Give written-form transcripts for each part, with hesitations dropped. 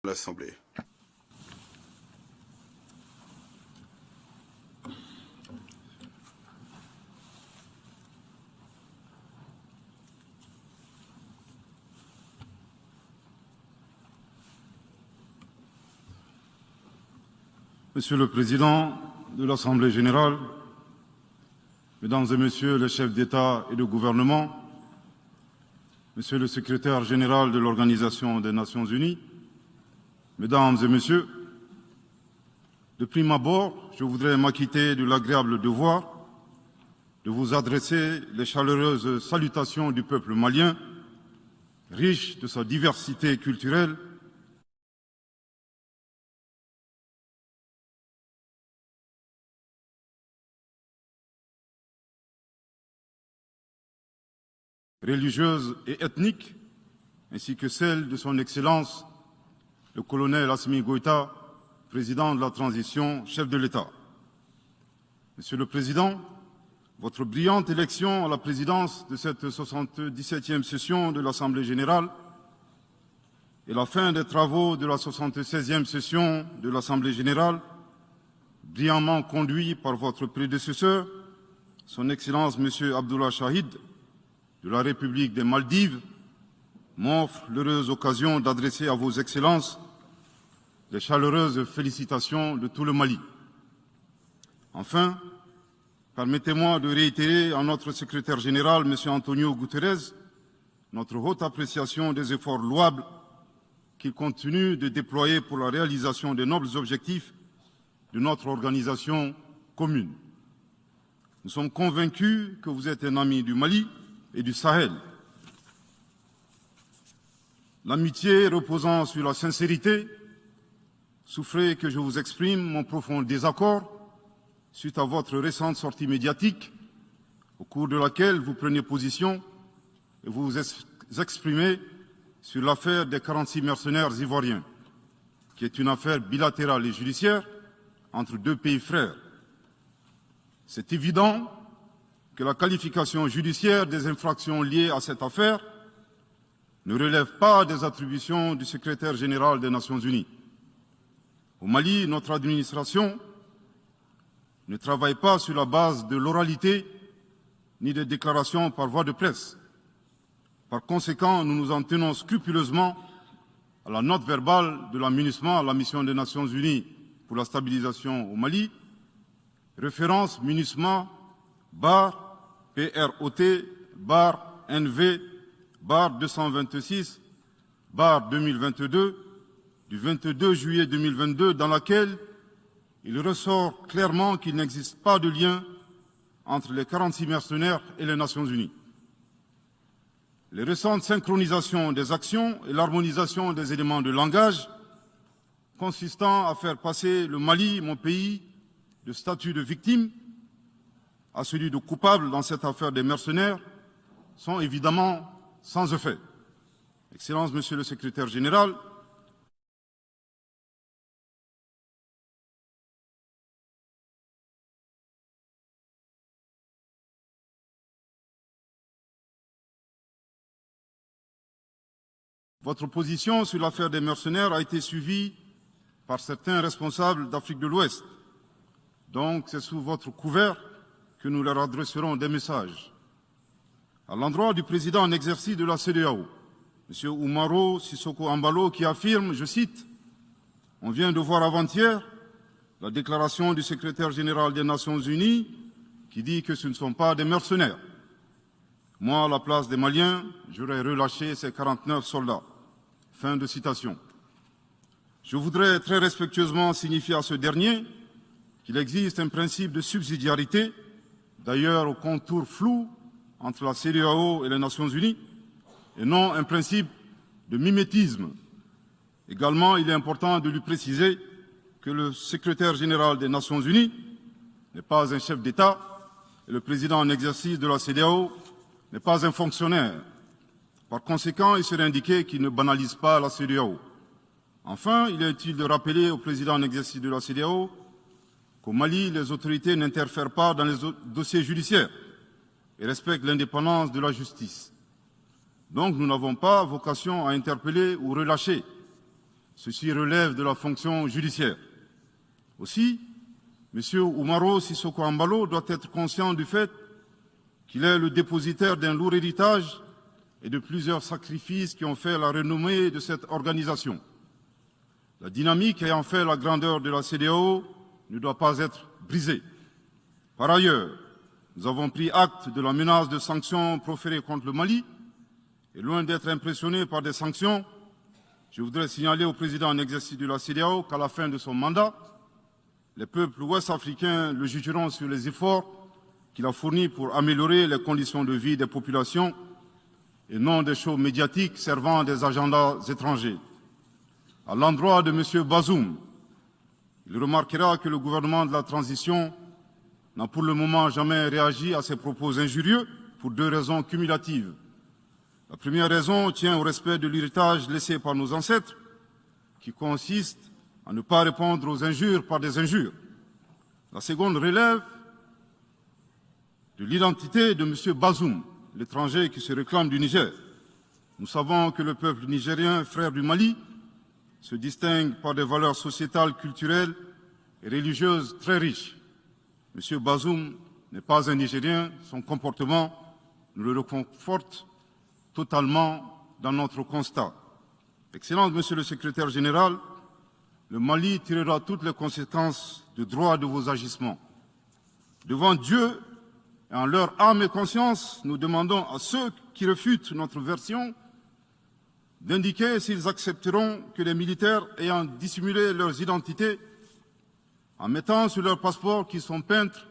l'Assemblée. Monsieur le Président de l'Assemblée générale, Mesdames et Messieurs les chefs d'État et de gouvernement, Monsieur le Secrétaire général de l'Organisation des Nations unies, Mesdames et Messieurs, de prime abord, je voudrais m'acquitter de l'agréable devoir de vous adresser les chaleureuses salutations du peuple malien, riche de sa diversité culturelle, religieuse et ethnique, ainsi que celle de son Excellence, le colonel Assimi Goïta, président de la transition, chef de l'État. Monsieur le Président, votre brillante élection à la présidence de cette 77e session de l'Assemblée générale et la fin des travaux de la 76e session de l'Assemblée générale, brillamment conduit par votre prédécesseur, son Excellence M. Abdullah Shahid, de la République des Maldives, m'offre l'heureuse occasion d'adresser à vos excellences les chaleureuses félicitations de tout le Mali. Enfin, permettez-moi de réitérer à notre secrétaire général, M. Antonio Guterres, notre haute appréciation des efforts louables qu'il continue de déployer pour la réalisation des nobles objectifs de notre organisation commune. Nous sommes convaincus que vous êtes un ami du Mali et du Sahel. L'amitié reposant sur la sincérité, souffrez que je vous exprime mon profond désaccord suite à votre récente sortie médiatique, au cours de laquelle vous prenez position et vous vous exprimez sur l'affaire des 46 mercenaires ivoiriens, qui est une affaire bilatérale et judiciaire entre deux pays frères. C'est évident que la qualification judiciaire des infractions liées à cette affaire ne relève pas des attributions du secrétaire général des Nations unies. Au Mali, notre administration ne travaille pas sur la base de l'oralité ni des déclarations par voie de presse. Par conséquent, nous nous en tenons scrupuleusement à la note verbale de la MINUSMA, la mission des Nations unies pour la stabilisation au Mali, référence MINUSMA bar PROT bar NV bar 226 bar 2022 du 22 juillet 2022, dans laquelle il ressort clairement qu'il n'existe pas de lien entre les 46 mercenaires et les Nations unies. Les récentes synchronisations des actions et l'harmonisation des éléments de langage consistant à faire passer le Mali, mon pays, de statut de victime à celui de coupable dans cette affaire des mercenaires sont évidemment sans effet. Excellence, Monsieur le Secrétaire général, votre position sur l'affaire des mercenaires a été suivie par certains responsables d'Afrique de l'Ouest. Donc, c'est sous votre couvert que nous leur adresserons des messages. À l'endroit du président en exercice de la CEDEAO, M. Oumaro Sissoko Embalo, qui affirme, je cite, « On vient de voir avant-hier la déclaration du secrétaire général des Nations unies qui dit que ce ne sont pas des mercenaires. Moi, à la place des Maliens, j'aurais relâché ces 49 soldats. » Fin de citation. Je voudrais très respectueusement signifier à ce dernier qu'il existe un principe de subsidiarité, d'ailleurs au contour flou entre la CEDEAO et les Nations unies, et non un principe de mimétisme. Également, il est important de lui préciser que le secrétaire général des Nations unies n'est pas un chef d'État et le président en exercice de la CEDEAO n'est pas un fonctionnaire. Par conséquent, il serait indiqué qu'il ne banalise pas la CEDEAO. Enfin, il est utile de rappeler au président en exercice de la CEDEAO qu'au Mali, les autorités n'interfèrent pas dans les dossiers judiciaires et respectent l'indépendance de la justice. Donc, nous n'avons pas vocation à interpeller ou relâcher. Ceci relève de la fonction judiciaire. Aussi, M. Oumaro Sissoko Embalo doit être conscient du fait qu'il est le dépositaire d'un lourd héritage et de plusieurs sacrifices qui ont fait la renommée de cette organisation. La dynamique ayant fait la grandeur de la CEDEAO ne doit pas être brisée. Par ailleurs, nous avons pris acte de la menace de sanctions proférées contre le Mali et loin d'être impressionnés par des sanctions, je voudrais signaler au président en exercice de la CEDEAO qu'à la fin de son mandat, les peuples ouest-africains le jugeront sur les efforts qu'il a fournis pour améliorer les conditions de vie des populations et non des shows médiatiques servant à des agendas étrangers. À l'endroit de M. Bazoum, il remarquera que le gouvernement de la transition n'a pour le moment jamais réagi à ces propos injurieux pour deux raisons cumulatives. La première raison tient au respect de l'héritage laissé par nos ancêtres, qui consiste à ne pas répondre aux injures par des injures. La seconde relève de l'identité de M. Bazoum, l'étranger qui se réclame du Niger. Nous savons que le peuple nigérien, frère du Mali, se distingue par des valeurs sociétales, culturelles et religieuses très riches. M. Bazoum n'est pas un Nigérien, son comportement nous le reconforte totalement dans notre constat. Excellence, Monsieur le Secrétaire général, le Mali tirera toutes les conséquences de droit de vos agissements. Devant Dieu et en leur âme et conscience, nous demandons à ceux qui refutent notre version d'indiquer s'ils accepteront que les militaires ayant dissimulé leurs identités en mettant sur leurs passeports qu'ils sont peintres,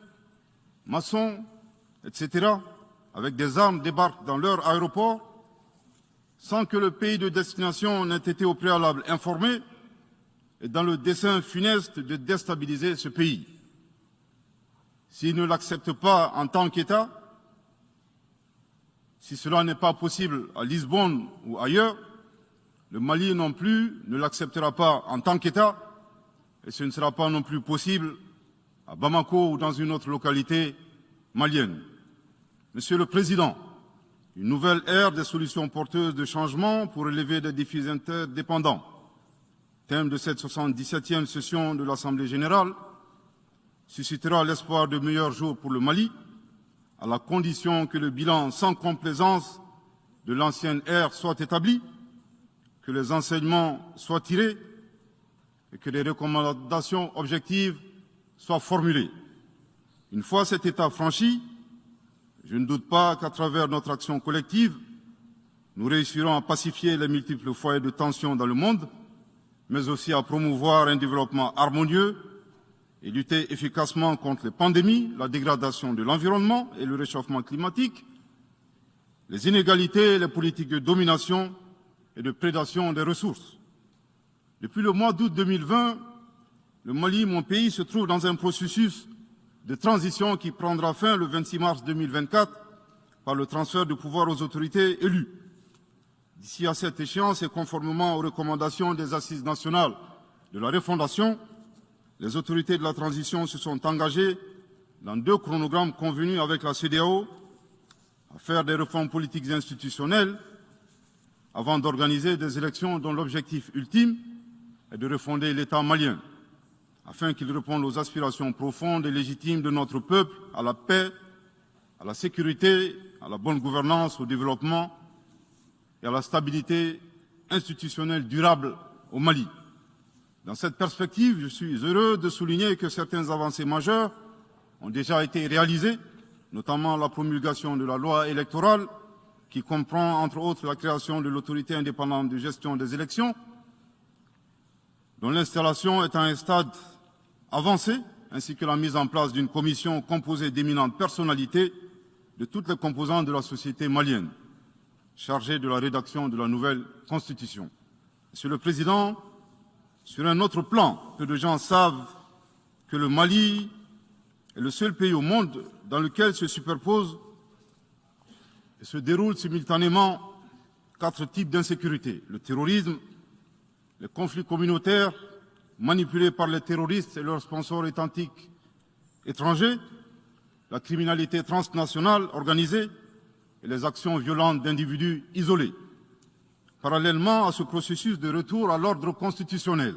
maçons, etc., avec des armes débarquent dans leur aéroport sans que le pays de destination n'ait été au préalable informé et dans le dessein funeste de déstabiliser ce pays. S'ils ne l'acceptent pas en tant qu'État, si cela n'est pas possible à Lisbonne ou ailleurs, le Mali non plus ne l'acceptera pas en tant qu'État et ce ne sera pas non plus possible à Bamako ou dans une autre localité malienne. Monsieur le Président, une nouvelle ère des solutions porteuses de changement pour relever des défis interdépendants. Thème de cette 77e session de l'Assemblée générale, suscitera l'espoir de meilleurs jours pour le Mali, à la condition que le bilan sans complaisance de l'ancienne ère soit établi, que les enseignements soient tirés et que des recommandations objectives soient formulées. Une fois cet état franchi, je ne doute pas qu'à travers notre action collective, nous réussirons à pacifier les multiples foyers de tension dans le monde, mais aussi à promouvoir un développement harmonieux et lutter efficacement contre les pandémies, la dégradation de l'environnement et le réchauffement climatique, les inégalités et les politiques de domination et de prédation des ressources. Depuis le mois d'août 2020, le Mali, mon pays, se trouve dans un processus de transition qui prendra fin le 26 mars 2024 par le transfert de pouvoir aux autorités élues. D'ici à cette échéance et conformément aux recommandations des Assises nationales de la refondation, les autorités de la transition se sont engagées dans 2 chronogrammes convenus avec la CEDEAO à faire des réformes politiques et institutionnelles avant d'organiser des élections dont l'objectif ultime est de refonder l'État malien, afin qu'il réponde aux aspirations profondes et légitimes de notre peuple à la paix, à la sécurité, à la bonne gouvernance, au développement et à la stabilité institutionnelle durable au Mali. Dans cette perspective, je suis heureux de souligner que certaines avancées majeures ont déjà été réalisées, notamment la promulgation de la loi électorale, qui comprend entre autres la création de l'autorité indépendante de gestion des élections, dont l'installation est à un stade avancé, ainsi que la mise en place d'une commission composée d'éminentes personnalités de toutes les composantes de la société malienne, chargée de la rédaction de la nouvelle Constitution. Monsieur le Président, sur un autre plan, peu de gens savent que le Mali est le seul pays au monde dans lequel se superposent et se déroulent simultanément 4 types d'insécurité: le terrorisme, les conflits communautaires manipulés par les terroristes et leurs sponsors étatiques étrangers, la criminalité transnationale organisée et les actions violentes d'individus isolés. Parallèlement à ce processus de retour à l'ordre constitutionnel,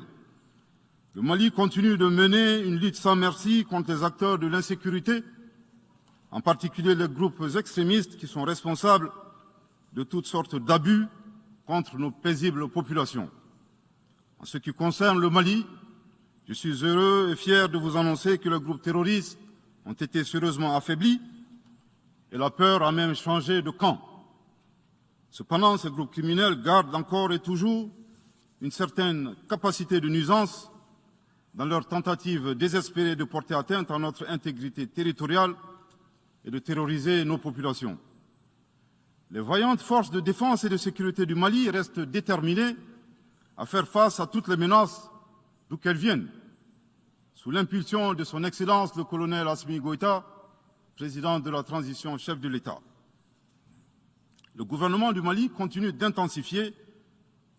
le Mali continue de mener une lutte sans merci contre les acteurs de l'insécurité, en particulier les groupes extrémistes qui sont responsables de toutes sortes d'abus contre nos paisibles populations. En ce qui concerne le Mali, je suis heureux et fier de vous annoncer que les groupes terroristes ont été sérieusement affaiblis et la peur a même changé de camp. Cependant, ces groupes criminels gardent encore et toujours une certaine capacité de nuisance dans leur tentative désespérée de porter atteinte à notre intégrité territoriale et de terroriser nos populations. Les vaillantes forces de défense et de sécurité du Mali restent déterminées à faire face à toutes les menaces d'où qu'elles viennent, sous l'impulsion de son Excellence le colonel Assimi Goïta, président de la transition, chef de l'État. Le gouvernement du Mali continue d'intensifier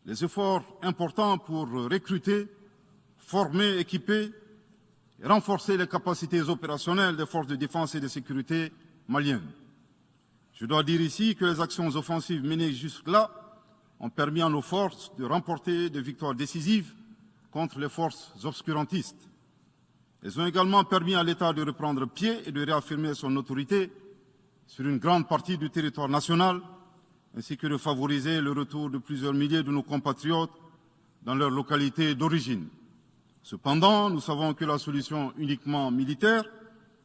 les efforts importants pour recruter, former, équiper et renforcer les capacités opérationnelles des forces de défense et de sécurité maliennes. Je dois dire ici que les actions offensives menées jusque-là ont permis à nos forces de remporter des victoires décisives contre les forces obscurantistes. Elles ont également permis à l'État de reprendre pied et de réaffirmer son autorité sur une grande partie du territoire national, ainsi que de favoriser le retour de plusieurs milliers de nos compatriotes dans leur localité d'origine. Cependant, nous savons que la solution uniquement militaire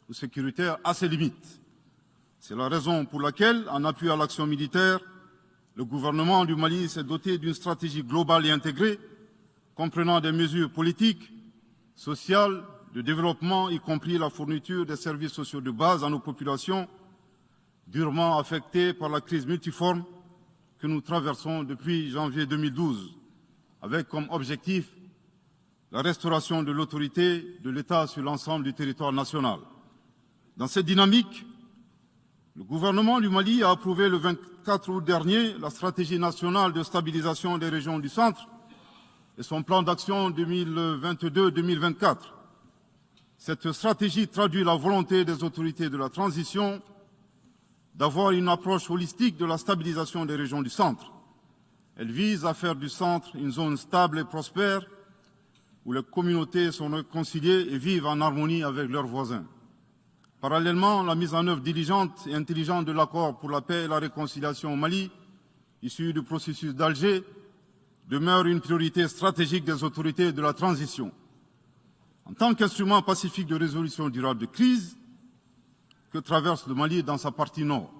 ou sécuritaire a ses limites. C'est la raison pour laquelle, en appui à l'action militaire, le gouvernement du Mali s'est doté d'une stratégie globale et intégrée, comprenant des mesures politiques, sociales, de développement, y compris la fourniture des services sociaux de base à nos populations, durement affectées par la crise multiforme que nous traversons depuis janvier 2012, avec comme objectif la restauration de l'autorité de l'État sur l'ensemble du territoire national. Dans cette dynamique, le gouvernement du Mali a approuvé le 24 août dernier la stratégie nationale de stabilisation des régions du centre et son plan d'action 2022-2024. Cette stratégie traduit la volonté des autorités de la transition d'avoir une approche holistique de la stabilisation des régions du centre. Elle vise à faire du centre une zone stable et prospère où les communautés sont réconciliées et vivent en harmonie avec leurs voisins. Parallèlement, la mise en œuvre diligente et intelligente de l'accord pour la paix et la réconciliation au Mali, issu du processus d'Alger, demeure une priorité stratégique des autorités de la transition. En tant qu'instrument pacifique de résolution durable de crise que traverse le Mali dans sa partie nord,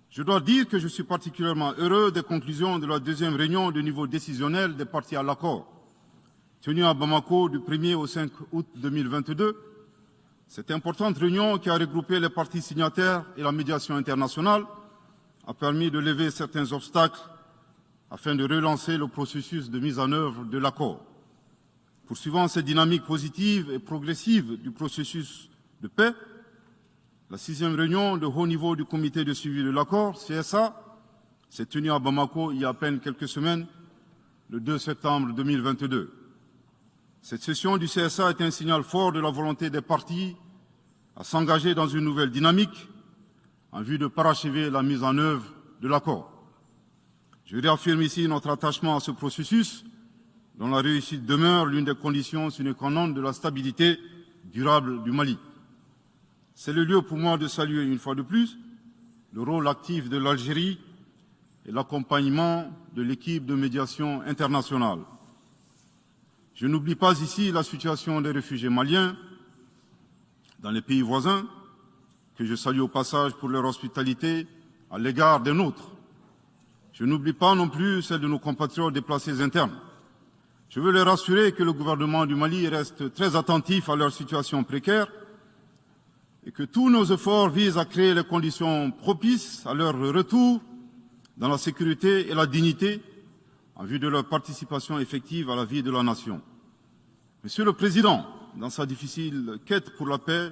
je dois dire que je suis particulièrement heureux des conclusions de la deuxième réunion de niveau décisionnel des parties à l'accord, tenue à Bamako du 1er au 5 août 2022. Cette importante réunion qui a regroupé les parties signataires et la médiation internationale a permis de lever certains obstacles afin de relancer le processus de mise en œuvre de l'accord. Poursuivant cette dynamique positive et progressive du processus de paix, la 6e réunion de haut niveau du comité de suivi de l'accord, CSA, s'est tenue à Bamako il y a à peine quelques semaines, le 2 septembre 2022. Cette session du CSA est un signal fort de la volonté des parties à s'engager dans une nouvelle dynamique en vue de parachever la mise en œuvre de l'accord. Je réaffirme ici notre attachement à ce processus dont la réussite demeure l'une des conditions sine qua non de la stabilité durable du Mali. C'est le lieu pour moi de saluer une fois de plus le rôle actif de l'Algérie et l'accompagnement de l'équipe de médiation internationale. Je n'oublie pas ici la situation des réfugiés maliens dans les pays voisins, que je salue au passage pour leur hospitalité à l'égard des nôtres. Je n'oublie pas non plus celle de nos compatriotes déplacés internes. Je veux les rassurer que le gouvernement du Mali reste très attentif à leur situation précaire et que tous nos efforts visent à créer les conditions propices à leur retour dans la sécurité et la dignité en vue de leur participation effective à la vie de la nation. Monsieur le Président, dans sa difficile quête pour la paix,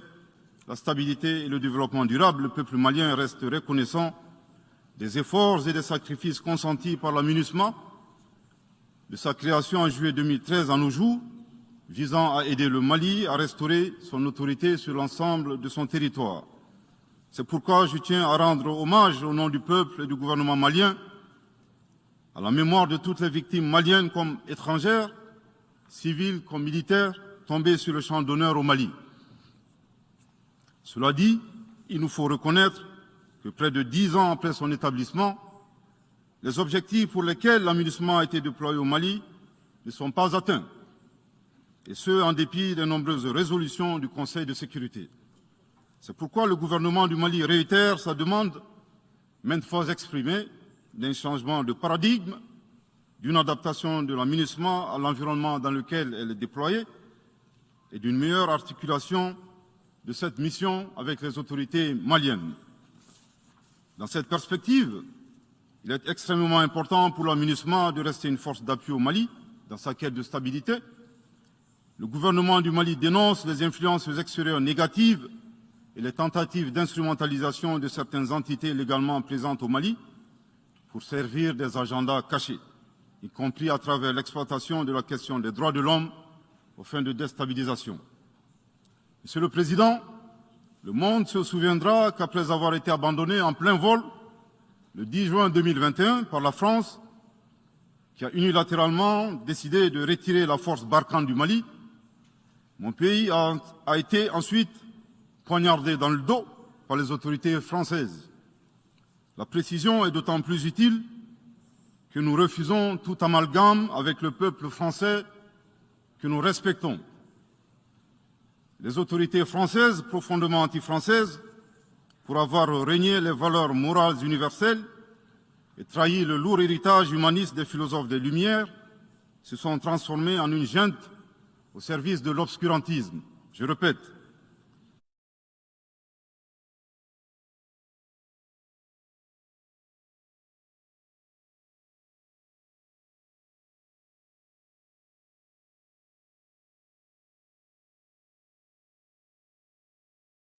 la stabilité et le développement durable, le peuple malien reste reconnaissant des efforts et des sacrifices consentis par la MINUSMA, de sa création en juillet 2013 à nos jours, visant à aider le Mali à restaurer son autorité sur l'ensemble de son territoire. C'est pourquoi je tiens à rendre hommage au nom du peuple et du gouvernement malien à la mémoire de toutes les victimes maliennes comme étrangères, civiles comme militaires, tombées sur le champ d'honneur au Mali. Cela dit, il nous faut reconnaître que près de 10 ans après son établissement, les objectifs pour lesquels l'aménagement a été déployé au Mali ne sont pas atteints, et ce, en dépit des nombreuses résolutions du Conseil de sécurité. C'est pourquoi le gouvernement du Mali réitère sa demande, maintes fois exprimée, d'un changement de paradigme, d'une adaptation de l'aménagement à l'environnement dans lequel elle est déployée et d'une meilleure articulation de cette mission avec les autorités maliennes. Dans cette perspective, il est extrêmement important pour l'aménagement de rester une force d'appui au Mali dans sa quête de stabilité. Le gouvernement du Mali dénonce les influences extérieures négatives et les tentatives d'instrumentalisation de certaines entités légalement présentes au Mali pour servir des agendas cachés, y compris à travers l'exploitation de la question des droits de l'homme aux fins de déstabilisation. Monsieur le Président, le monde se souviendra qu'après avoir été abandonné en plein vol le 10 juin 2021 par la France, qui a unilatéralement décidé de retirer la force Barkhane du Mali, mon pays a été ensuite poignardé dans le dos par les autorités françaises. La précision est d'autant plus utile que nous refusons tout amalgame avec le peuple français que nous respectons. Les autorités françaises, profondément anti-françaises, pour avoir régné les valeurs morales universelles et trahi le lourd héritage humaniste des philosophes des Lumières, se sont transformées en une junte au service de l'obscurantisme. Je répète,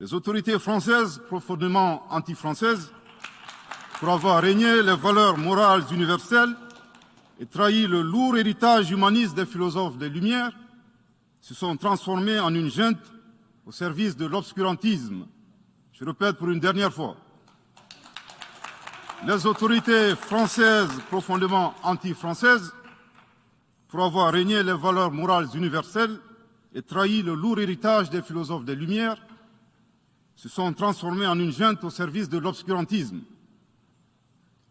les autorités françaises, profondément anti-françaises, pour avoir régné les valeurs morales universelles et trahi le lourd héritage humaniste des philosophes des Lumières, se sont transformées en une junte au service de l'obscurantisme. Je répète pour une dernière fois. Les autorités françaises, profondément anti-françaises, pour avoir régné les valeurs morales universelles et trahi le lourd héritage des philosophes des Lumières, se sont transformés en une junte au service de l'obscurantisme.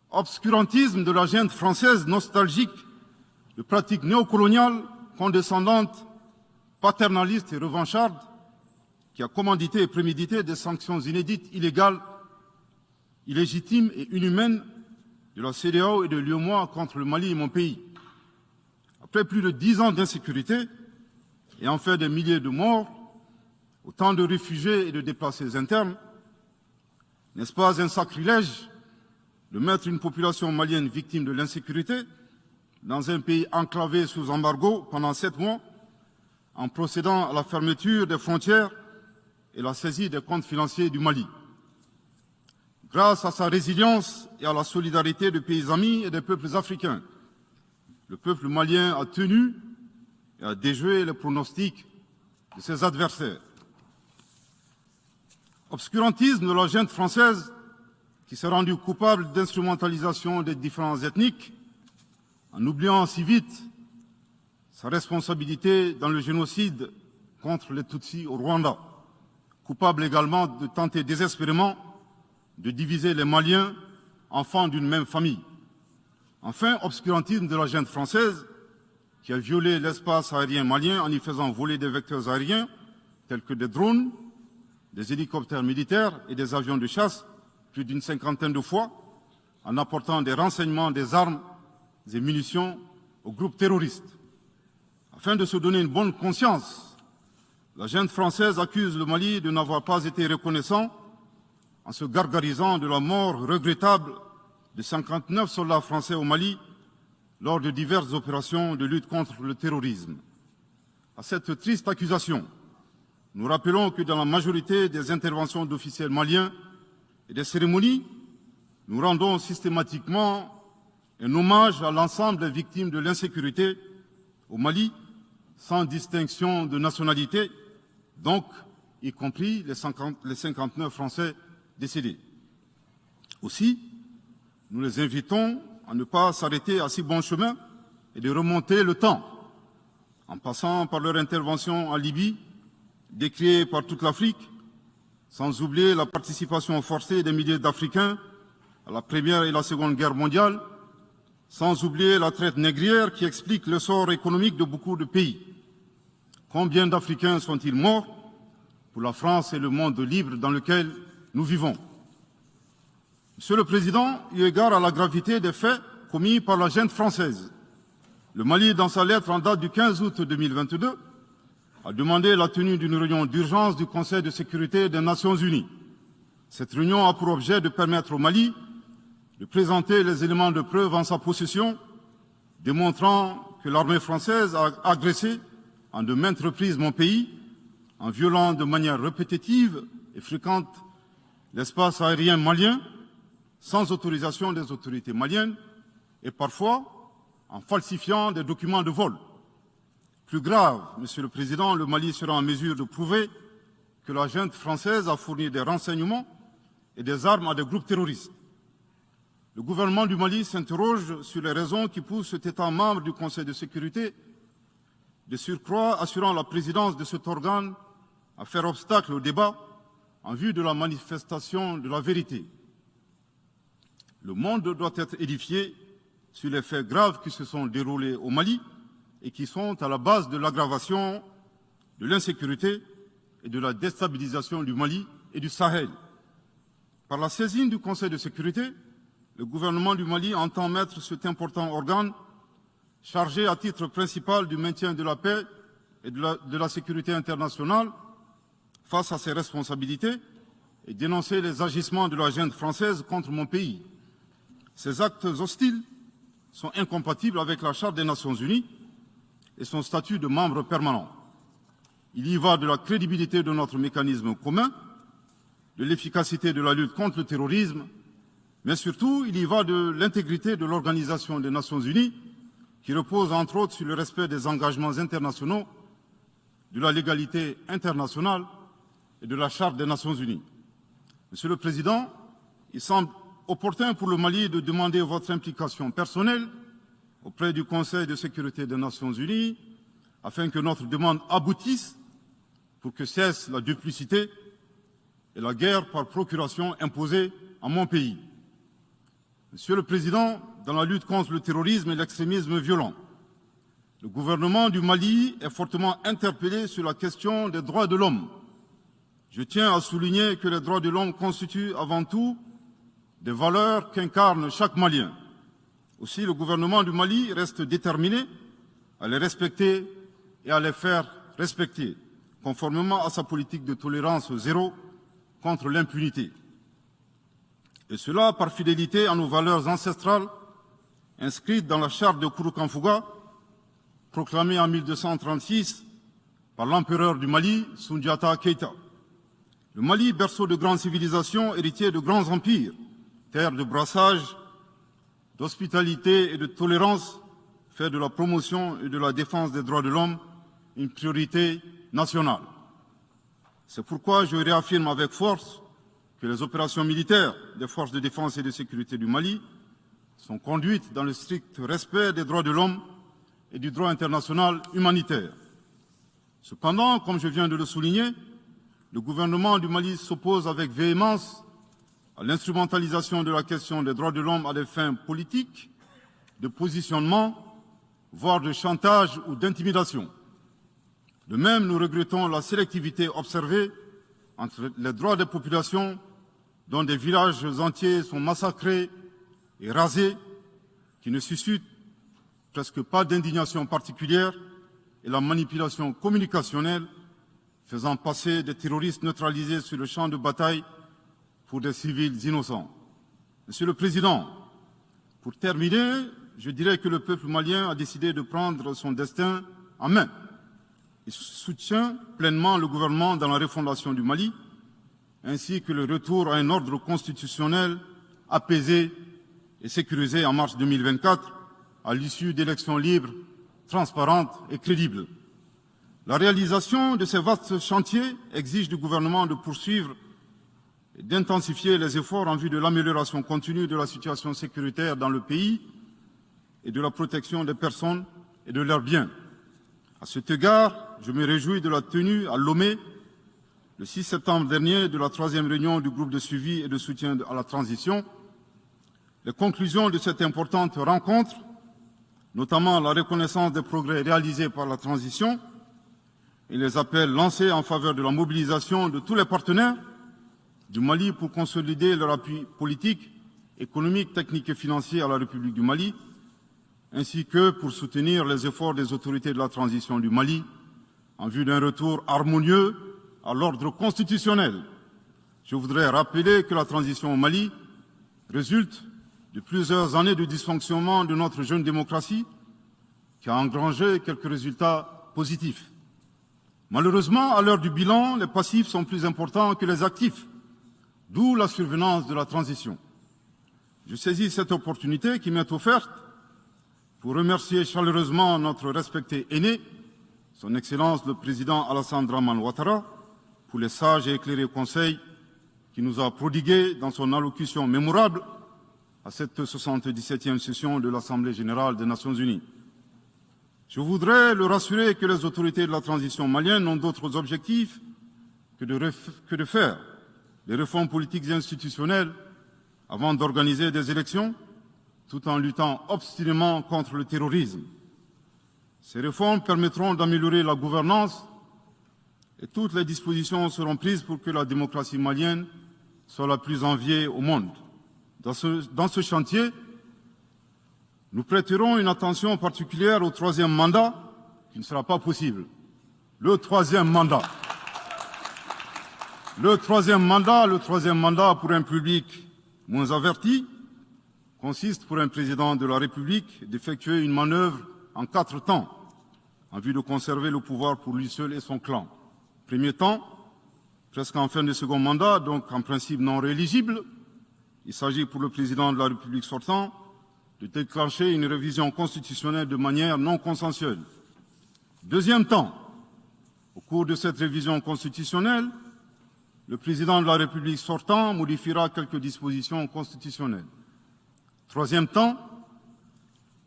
Obscurantisme de la junte française nostalgique de pratiques néocoloniales, condescendantes, paternalistes et revanchardes, qui a commandité et prémédité des sanctions inédites, illégales, illégitimes et inhumaines de la CEDEAO et de l'UEMOA contre le Mali et mon pays. Après plus de 10 ans d'insécurité et en fait des milliers de morts, autant de réfugiés et de déplacés internes, n'est-ce pas un sacrilège de mettre une population malienne victime de l'insécurité dans un pays enclavé sous embargo pendant 7 mois, en procédant à la fermeture des frontières et la saisie des comptes financiers du Mali. Grâce à sa résilience et à la solidarité de pays amis et des peuples africains, le peuple malien a tenu et a déjoué les pronostics de ses adversaires. Obscurantisme de la junte française qui s'est rendue coupable d'instrumentalisation des différences ethniques, en oubliant si vite sa responsabilité dans le génocide contre les Tutsis au Rwanda, coupable également de tenter désespérément de diviser les Maliens, enfants d'une même famille. Enfin, obscurantisme de la junte française qui a violé l'espace aérien malien en y faisant voler des vecteurs aériens tels que des drones, des hélicoptères militaires et des avions de chasse plus d'une 50aine de fois, en apportant des renseignements, des armes et munitions aux groupes terroristes. Afin de se donner une bonne conscience, la junte française accuse le Mali de n'avoir pas été reconnaissant en se gargarisant de la mort regrettable de 59 soldats français au Mali lors de diverses opérations de lutte contre le terrorisme. À cette triste accusation, nous rappelons que dans la majorité des interventions d'officiels maliens et des cérémonies, nous rendons systématiquement un hommage à l'ensemble des victimes de l'insécurité au Mali, sans distinction de nationalité, donc y compris les 59 Français décédés. Aussi, nous les invitons à ne pas s'arrêter à si bon chemin et de remonter le temps, en passant par leur intervention en Libye, décriée par toute l'Afrique, sans oublier la participation forcée des milliers d'Africains à la Première et la Seconde Guerre mondiale, sans oublier la traite négrière qui explique le sort économique de beaucoup de pays. Combien d'Africains sont-ils morts pour la France et le monde libre dans lequel nous vivons? Monsieur le Président, eu égard à la gravité des faits commis par la junte française, le Mali, dans sa lettre en date du 15 août 2022, a demandé la tenue d'une réunion d'urgence du Conseil de sécurité des Nations Unies. Cette réunion a pour objet de permettre au Mali de présenter les éléments de preuve en sa possession, démontrant que l'armée française a agressé en de maintes reprises mon pays, en violant de manière répétitive et fréquente l'espace aérien malien, sans autorisation des autorités maliennes, et parfois en falsifiant des documents de vol. Plus grave, Monsieur le Président, le Mali sera en mesure de prouver que la junte française a fourni des renseignements et des armes à des groupes terroristes. Le gouvernement du Mali s'interroge sur les raisons qui poussent cet État membre du Conseil de sécurité, de surcroît assurant la présidence de cet organe, à faire obstacle au débat en vue de la manifestation de la vérité. Le monde doit être édifié sur les faits graves qui se sont déroulés au Mali et qui sont à la base de l'aggravation de l'insécurité et de la déstabilisation du Mali et du Sahel. Par la saisine du Conseil de sécurité, le gouvernement du Mali entend mettre cet important organe, chargé à titre principal du maintien de la paix et de la sécurité internationale, face à ses responsabilités et dénoncer les agissements de la junte française contre mon pays. Ces actes hostiles sont incompatibles avec la Charte des Nations Unies et son statut de membre permanent. Il y va de la crédibilité de notre mécanisme commun, de l'efficacité de la lutte contre le terrorisme, mais surtout, il y va de l'intégrité de l'Organisation des Nations Unies, qui repose entre autres sur le respect des engagements internationaux, de la légalité internationale et de la Charte des Nations Unies. Monsieur le Président, il semble opportun pour le Mali de demander votre implication personnelle auprès du Conseil de sécurité des Nations Unies, afin que notre demande aboutisse pour que cesse la duplicité et la guerre par procuration imposée à mon pays. Monsieur le Président, dans la lutte contre le terrorisme et l'extrémisme violent, le gouvernement du Mali est fortement interpellé sur la question des droits de l'homme. Je tiens à souligner que les droits de l'homme constituent avant tout des valeurs qu'incarne chaque Malien. Aussi, le gouvernement du Mali reste déterminé à les respecter et à les faire respecter, conformément à sa politique de tolérance zéro contre l'impunité. Et cela par fidélité à nos valeurs ancestrales inscrites dans la charte de Kouroukanfouga, proclamée en 1236 par l'empereur du Mali, Soundiata Keïta. Le Mali, berceau de grandes civilisations, héritier de grands empires, terre de brassage, d'hospitalité et de tolérance, fait de la promotion et de la défense des droits de l'homme une priorité nationale. C'est pourquoi je réaffirme avec force que les opérations militaires des forces de défense et de sécurité du Mali sont conduites dans le strict respect des droits de l'homme et du droit international humanitaire. Cependant, comme je viens de le souligner, le gouvernement du Mali s'oppose avec véhémence à l'instrumentalisation de la question des droits de l'homme à des fins politiques, de positionnement, voire de chantage ou d'intimidation. De même, nous regrettons la sélectivité observée entre les droits des populations, dont des villages entiers sont massacrés et rasés, qui ne suscitent presque pas d'indignation particulière, et la manipulation communicationnelle faisant passer des terroristes neutralisés sur le champ de bataille pour des civils innocents. Monsieur le Président, pour terminer, je dirais que le peuple malien a décidé de prendre son destin en main. Il soutient pleinement le gouvernement dans la refondation du Mali, ainsi que le retour à un ordre constitutionnel apaisé et sécurisé en mars 2024, à l'issue d'élections libres, transparentes et crédibles. La réalisation de ces vastes chantiers exige du gouvernement de poursuivre et d'intensifier les efforts en vue de l'amélioration continue de la situation sécuritaire dans le pays et de la protection des personnes et de leurs biens. À cet égard, je me réjouis de la tenue à Lomé, le 6 septembre dernier, de la 3e réunion du groupe de suivi et de soutien à la transition. Les conclusions de cette importante rencontre, notamment la reconnaissance des progrès réalisés par la transition et les appels lancés en faveur de la mobilisation de tous les partenaires du Mali pour consolider leur appui politique, économique, technique et financier à la République du Mali, ainsi que pour soutenir les efforts des autorités de la transition du Mali en vue d'un retour harmonieux à l'ordre constitutionnel. Je voudrais rappeler que la transition au Mali résulte de plusieurs années de dysfonctionnement de notre jeune démocratie qui a engrangé quelques résultats positifs. Malheureusement, à l'heure du bilan, les passifs sont plus importants que les actifs, d'où la survenance de la transition. Je saisis cette opportunité qui m'est offerte pour remercier chaleureusement notre respecté aîné, son Excellence le Président Alassane Dramane Ouattara, pour les sages et éclairés conseils qu'il nous a prodigués dans son allocution mémorable à cette 77e session de l'Assemblée générale des Nations unies. Je voudrais le rassurer que les autorités de la transition malienne n'ont d'autres objectifs que de faire des réformes politiques et institutionnelles avant d'organiser des élections, tout en luttant obstinément contre le terrorisme. Ces réformes permettront d'améliorer la gouvernance et toutes les dispositions seront prises pour que la démocratie malienne soit la plus enviée au monde. Dans ce chantier, nous prêterons une attention particulière au 3e mandat, qui ne sera pas possible. Le troisième mandat pour un public moins averti consiste pour un président de la République d'effectuer une manœuvre en 4 temps, en vue de conserver le pouvoir pour lui seul et son clan. Premier temps, presque en fin de second mandat, donc en principe non rééligible, il s'agit pour le président de la République sortant de déclencher une révision constitutionnelle de manière non consensuelle. Deuxième temps, au cours de cette révision constitutionnelle, le président de la République sortant modifiera quelques dispositions constitutionnelles. Troisième temps,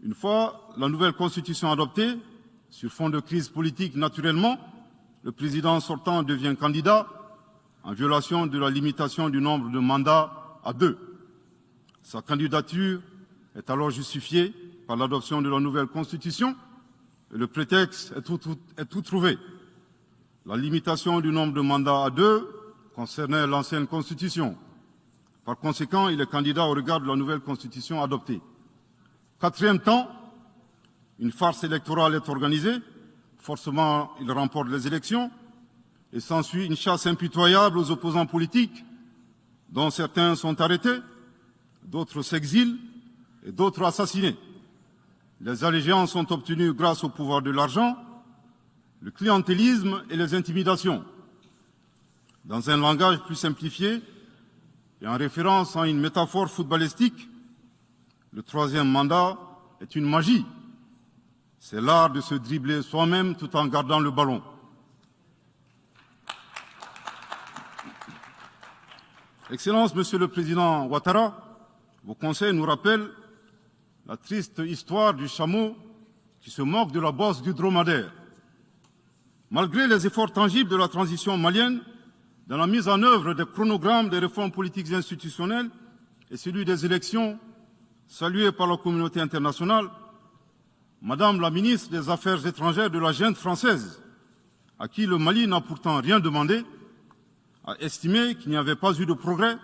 une fois la nouvelle constitution adoptée, sur fond de crise politique naturellement, le président sortant devient candidat en violation de la limitation du nombre de mandats à 2. Sa candidature est alors justifiée par l'adoption de la nouvelle constitution et le prétexte est tout trouvé. La limitation du nombre de mandats à 2 concernait l'ancienne constitution. Par conséquent, il est candidat au regard de la nouvelle constitution adoptée. Quatrième temps, une farce électorale est organisée, forcément il remporte les élections, et s'ensuit une chasse impitoyable aux opposants politiques, dont certains sont arrêtés, d'autres s'exilent et d'autres assassinés. Les allégeances sont obtenues grâce au pouvoir de l'argent, le clientélisme et les intimidations. Dans un langage plus simplifié et en référence à une métaphore footballistique, le 3e mandat est une magie. C'est l'art de se dribbler soi-même tout en gardant le ballon. Excellence, Monsieur le Président Ouattara, vos conseils nous rappellent la triste histoire du chameau qui se moque de la bosse du dromadaire. Malgré les efforts tangibles de la transition malienne, dans la mise en œuvre des chronogrammes des réformes politiques et institutionnelles et celui des élections, salués par la communauté internationale, Madame la ministre des Affaires étrangères de la junte française, à qui le Mali n'a pourtant rien demandé, a estimé qu'il n'y avait pas eu de progrès,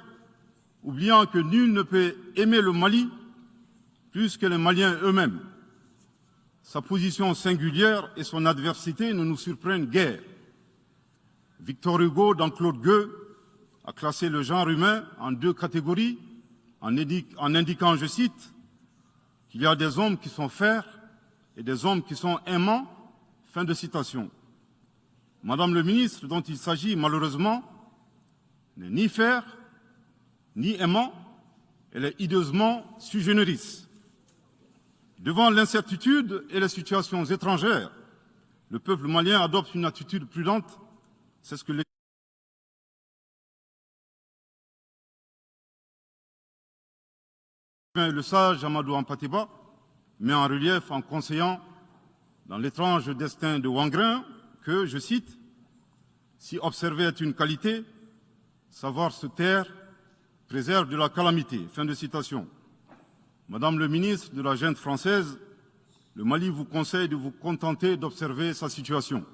oubliant que nul ne peut aimer le Mali plus que les Maliens eux-mêmes. Sa position singulière et son adversité ne nous surprennent guère. Victor Hugo, dans Claude Gueux, a classé le genre humain en 2 catégories, en indiquant, je cite, qu'il y a des hommes qui sont fers et des hommes qui sont aimants. Fin de citation. Madame le ministre, dont il s'agit malheureusement, n'est ni fer, ni aimant, elle est hideusement sui generis. Devant l'incertitude et les situations étrangères, le peuple malien adopte une attitude prudente. C'est ce que le sage Amadou Hampâté-Bâ met en relief en conseillant dans l'étrange destin de Wangrin que, je cite, « Si observer est une qualité, savoir se taire préserve de la calamité ». Fin de citation. Madame le ministre de la Junte française, le Mali vous conseille de vous contenter d'observer sa situation.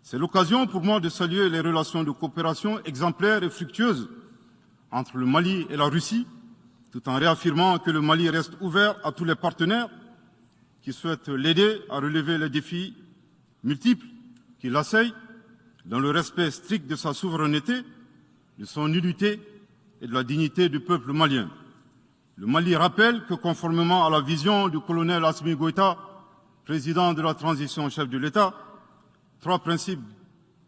C'est l'occasion pour moi de saluer les relations de coopération exemplaires et fructueuses entre le Mali et la Russie, tout en réaffirmant que le Mali reste ouvert à tous les partenaires qui souhaitent l'aider à relever les défis multiples qui l'assaillent, dans le respect strict de sa souveraineté, de son unité et de la dignité du peuple malien. Le Mali rappelle que, conformément à la vision du colonel Assimi Goïta, président de la transition chef de l'État, 3 principes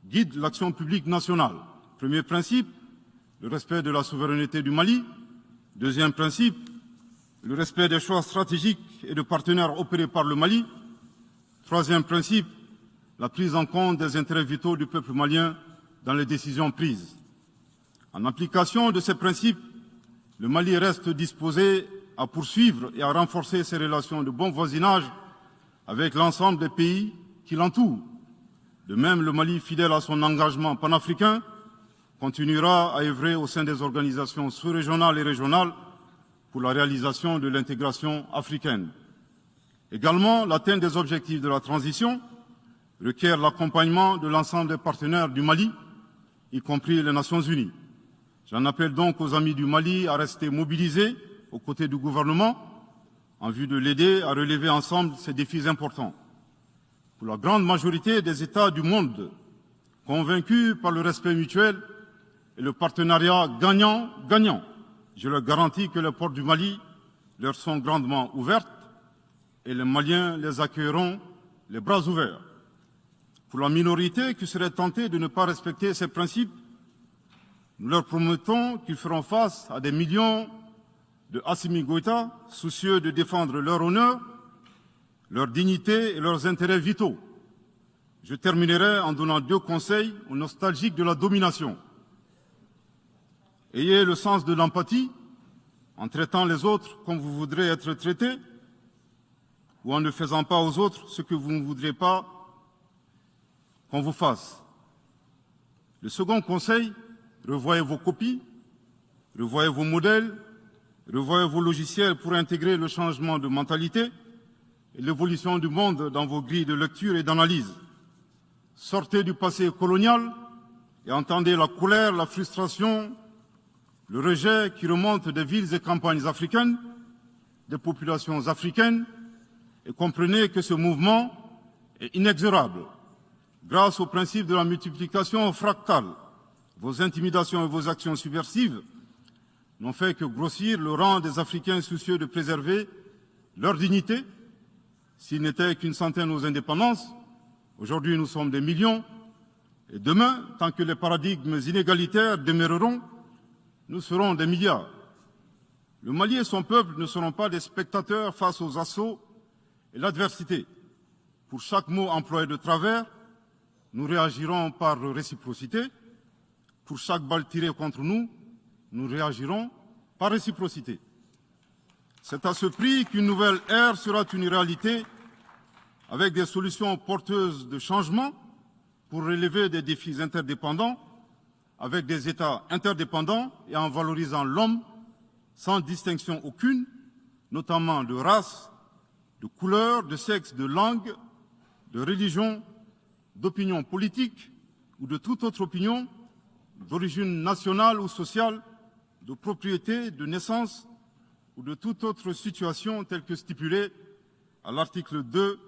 guident l'action publique nationale. Premier principe, le respect de la souveraineté du Mali. Deuxième principe, le respect des choix stratégiques et de partenaires opérés par le Mali. Troisième principe, la prise en compte des intérêts vitaux du peuple malien dans les décisions prises. En application de ces principes, le Mali reste disposé à poursuivre et à renforcer ses relations de bon voisinage avec l'ensemble des pays qui l'entourent. De même, le Mali, fidèle à son engagement panafricain, continuera à œuvrer au sein des organisations sous-régionales et régionales pour la réalisation de l'intégration africaine. Également, l'atteinte des objectifs de la transition requiert l'accompagnement de l'ensemble des partenaires du Mali, y compris les Nations Unies. J'en appelle donc aux amis du Mali à rester mobilisés aux côtés du gouvernement en vue de l'aider à relever ensemble ces défis importants. Pour la grande majorité des États du monde, convaincus par le respect mutuel et le partenariat gagnant-gagnant, je leur garantis que les portes du Mali leur sont grandement ouvertes et les Maliens les accueilleront les bras ouverts. Pour la minorité qui serait tentée de ne pas respecter ces principes, nous leur promettons qu'ils feront face à des millions de Assimi Goïta, soucieux de défendre leur honneur, leur dignité et leurs intérêts vitaux. Je terminerai en donnant 2 conseils aux nostalgiques de la domination. Ayez le sens de l'empathie en traitant les autres comme vous voudrez être traités ou en ne faisant pas aux autres ce que vous ne voudrez pas qu'on vous fasse. Le second conseil, revoyez vos copies, revoyez vos modèles, revoyez vos logiciels pour intégrer le changement de mentalité et l'évolution du monde dans vos grilles de lecture et d'analyse. Sortez du passé colonial et entendez la colère, la frustration, le rejet qui remonte des villes et campagnes africaines, des populations africaines, et comprenez que ce mouvement est inexorable. Grâce au principe de la multiplication fractale, vos intimidations et vos actions subversives n'ont fait que grossir le rang des Africains soucieux de préserver leur dignité. S'il n'était qu'une centaine aux indépendances, aujourd'hui nous sommes des millions, et demain, tant que les paradigmes inégalitaires demeureront, nous serons des milliards. Le Mali et son peuple ne seront pas des spectateurs face aux assauts et l'adversité. Pour chaque mot employé de travers, nous réagirons par réciprocité. Pour chaque balle tirée contre nous, nous réagirons par réciprocité. C'est à ce prix qu'une nouvelle ère sera une réalité avec des solutions porteuses de changement pour relever des défis interdépendants, avec des États interdépendants et en valorisant l'homme sans distinction aucune, notamment de race, de couleur, de sexe, de langue, de religion, d'opinion politique ou de toute autre opinion, d'origine nationale ou sociale, de propriété, de naissance ou de toute autre situation telle que stipulée à l'article 2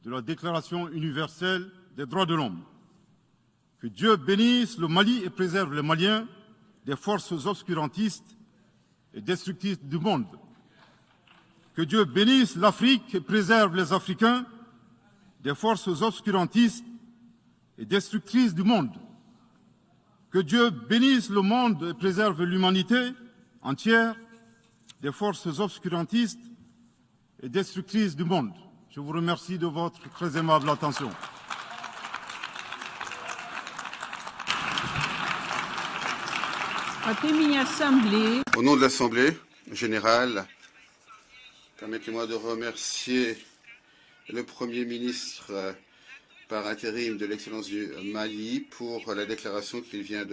de la Déclaration universelle des droits de l'homme. Que Dieu bénisse le Mali et préserve les Maliens des forces obscurantistes et destructrices du monde. Que Dieu bénisse l'Afrique et préserve les Africains des forces obscurantistes et destructrices du monde. Que Dieu bénisse le monde et préserve l'humanité entière des forces obscurantistes et destructrices du monde. Je vous remercie de votre très aimable attention. Au nom de l'Assemblée générale Permettez-moi de remercier le Premier ministre par intérim de l'Excellence du Mali pour la déclaration qu'il vient de